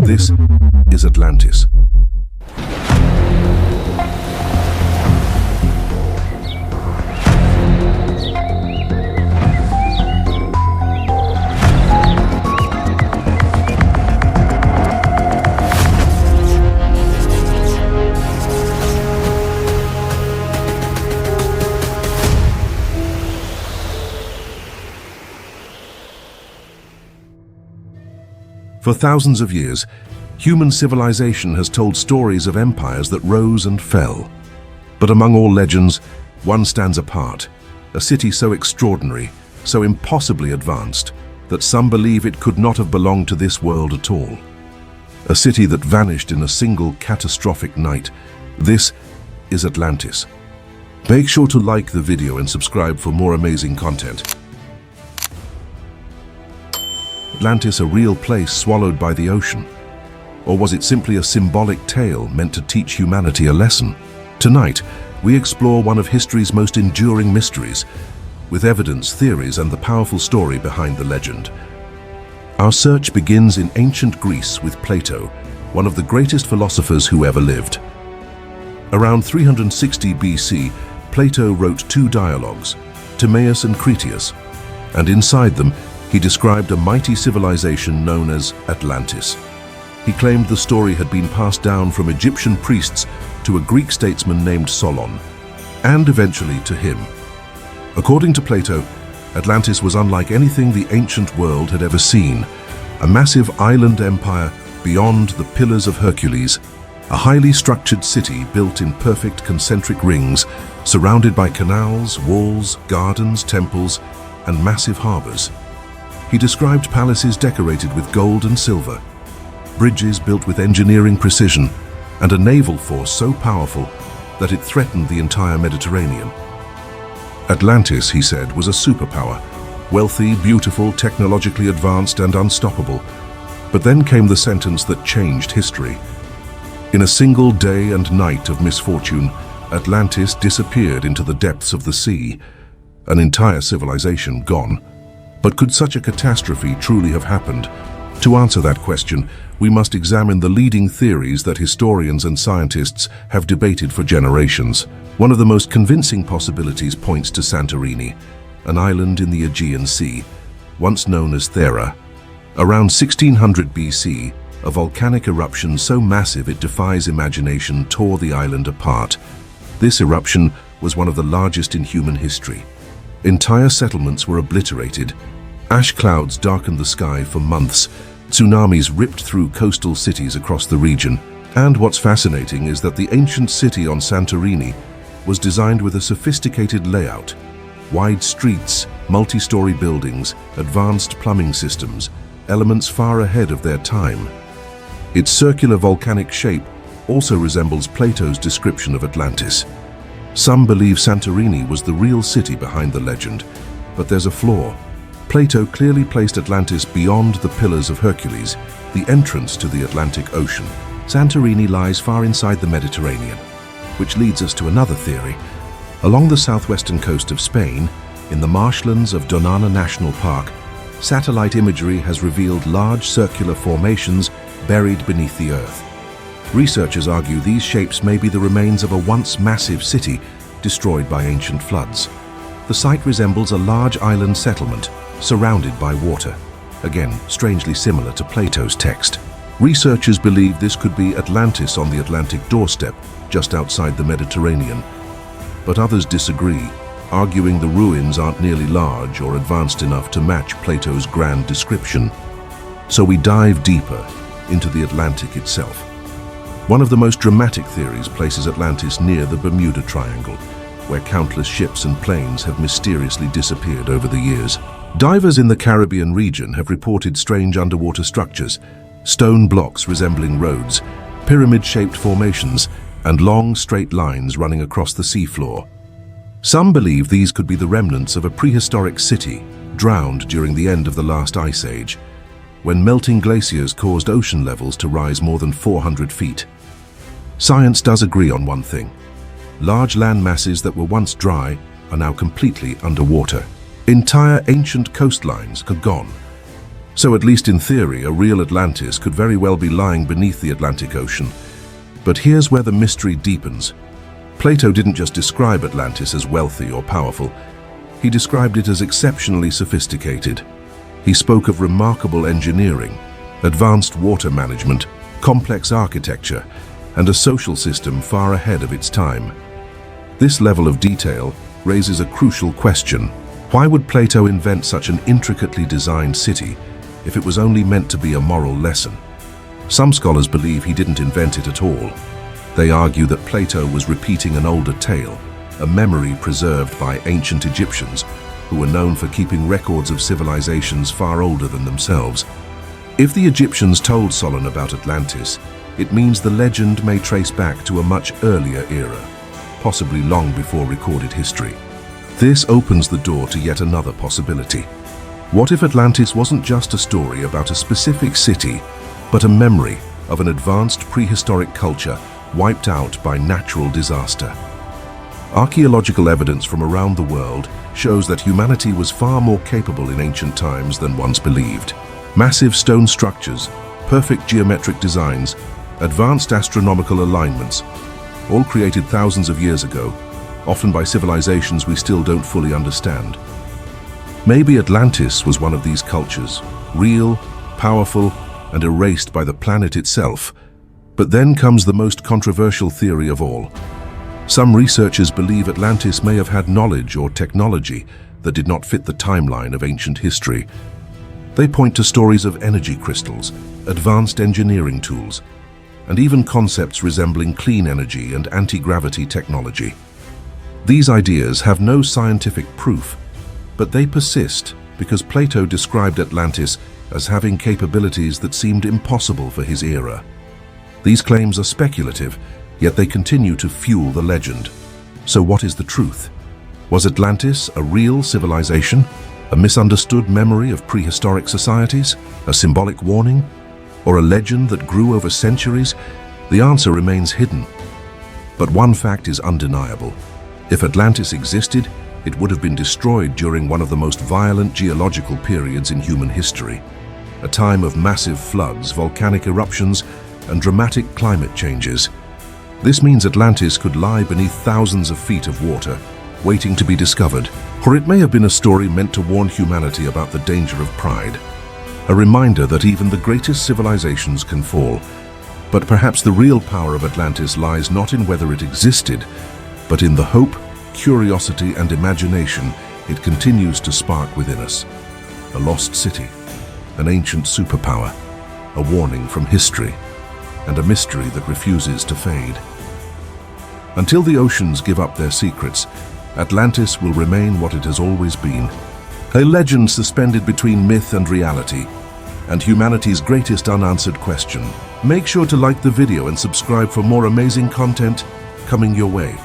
This is Atlantis. For thousands of years, human civilization has told stories of empires that rose and fell. But among all legends, one stands apart, a city so extraordinary, so impossibly advanced, that some believe it could not have belonged to this world at all. A city that vanished in a single catastrophic night. This is Atlantis. Make sure to like the video and subscribe for more amazing content. Atlantis a real place swallowed by the ocean? Or was it simply a symbolic tale meant to teach humanity a lesson? Tonight, we explore one of history's most enduring mysteries, with evidence, theories, and the powerful story behind the legend. Our search begins in ancient Greece with Plato, one of the greatest philosophers who ever lived. Around 360 BC, Plato wrote two dialogues, Timaeus and Critias, and inside them, he described a mighty civilization known as Atlantis. He claimed the story had been passed down from Egyptian priests to a Greek statesman named Solon, and eventually to him. According to Plato, Atlantis was unlike anything the ancient world had ever seen, a massive island empire beyond the Pillars of Hercules, a highly structured city built in perfect concentric rings, surrounded by canals, walls, gardens, temples, and massive harbors. He described palaces decorated with gold and silver, bridges built with engineering precision, and a naval force so powerful that it threatened the entire Mediterranean. Atlantis, he said, was a superpower, wealthy, beautiful, technologically advanced, and unstoppable. But then came the sentence that changed history. In a single day and night of misfortune, Atlantis disappeared into the depths of the sea, an entire civilization gone. But could such a catastrophe truly have happened? To answer that question, we must examine the leading theories that historians and scientists have debated for generations. One of the most convincing possibilities points to Santorini, an island in the Aegean Sea, once known as Thera. Around 1600 BC, a volcanic eruption so massive it defies imagination tore the island apart. This eruption was one of the largest in human history. Entire settlements were obliterated. Ash clouds darkened the sky for months. Tsunamis ripped through coastal cities across the region. And what's fascinating is that the ancient city on Santorini was designed with a sophisticated layout. Wide streets, multi-story buildings, advanced plumbing systems, elements far ahead of their time. Its circular volcanic shape also resembles Plato's description of Atlantis. Some believe Santorini was the real city behind the legend, but there's a flaw. Plato clearly placed Atlantis beyond the Pillars of Hercules, the entrance to the Atlantic Ocean. Santorini lies far inside the Mediterranean, which leads us to another theory. Along the southwestern coast of Spain, in the marshlands of Doñana National Park, satellite imagery has revealed large circular formations buried beneath the earth. Researchers argue these shapes may be the remains of a once massive city destroyed by ancient floods. The site resembles a large island settlement surrounded by water, again strangely similar to Plato's text. Researchers believe this could be Atlantis on the Atlantic doorstep, just outside the Mediterranean. But others disagree, arguing the ruins aren't nearly large or advanced enough to match Plato's grand description. So we dive deeper into the Atlantic itself. One of the most dramatic theories places Atlantis near the Bermuda Triangle, where countless ships and planes have mysteriously disappeared over the years. Divers in the Caribbean region have reported strange underwater structures, stone blocks resembling roads, pyramid-shaped formations, and long, straight lines running across the seafloor. Some believe these could be the remnants of a prehistoric city drowned during the end of the last ice age, when melting glaciers caused ocean levels to rise more than 400 feet. Science does agree on one thing. Large land masses that were once dry are now completely underwater. Entire ancient coastlines are gone. So at least in theory, a real Atlantis could very well be lying beneath the Atlantic Ocean. But here's where the mystery deepens. Plato didn't just describe Atlantis as wealthy or powerful. He described it as exceptionally sophisticated. He spoke of remarkable engineering, advanced water management, complex architecture, and a social system far ahead of its time. This level of detail raises a crucial question. Why would Plato invent such an intricately designed city if it was only meant to be a moral lesson? Some scholars believe he didn't invent it at all. They argue that Plato was repeating an older tale, a memory preserved by ancient Egyptians, who were known for keeping records of civilizations far older than themselves. If the Egyptians told Solon about Atlantis, it means the legend may trace back to a much earlier era, possibly long before recorded history. This opens the door to yet another possibility. What if Atlantis wasn't just a story about a specific city, but a memory of an advanced prehistoric culture wiped out by natural disaster? Archaeological evidence from around the world shows that humanity was far more capable in ancient times than once believed. Massive stone structures, perfect geometric designs, advanced astronomical alignments, all created thousands of years ago, often by civilizations we still don't fully understand. Maybe Atlantis was one of these cultures, real, powerful, and erased by the planet itself. But then comes the most controversial theory of all. Some researchers believe Atlantis may have had knowledge or technology that did not fit the timeline of ancient history. They point to stories of energy crystals, advanced engineering tools, and even concepts resembling clean energy and anti-gravity technology. These ideas have no scientific proof, but they persist because Plato described Atlantis as having capabilities that seemed impossible for his era. These claims are speculative, yet they continue to fuel the legend. So what is the truth? Was Atlantis a real civilization? A misunderstood memory of prehistoric societies? A symbolic warning? Or a legend that grew over centuries? The answer remains hidden. But one fact is undeniable. If Atlantis existed, it would have been destroyed during one of the most violent geological periods in human history. A time of massive floods, volcanic eruptions, and dramatic climate changes. This means Atlantis could lie beneath thousands of feet of water, waiting to be discovered. Or it may have been a story meant to warn humanity about the danger of pride. A reminder that even the greatest civilizations can fall. But perhaps the real power of Atlantis lies not in whether it existed, but in the hope, curiosity, and imagination it continues to spark within us. A lost city, an ancient superpower, a warning from history, and a mystery that refuses to fade. Until the oceans give up their secrets, Atlantis will remain what it has always been. A legend suspended between myth and reality, and humanity's greatest unanswered question. Make sure to like the video and subscribe for more amazing content coming your way.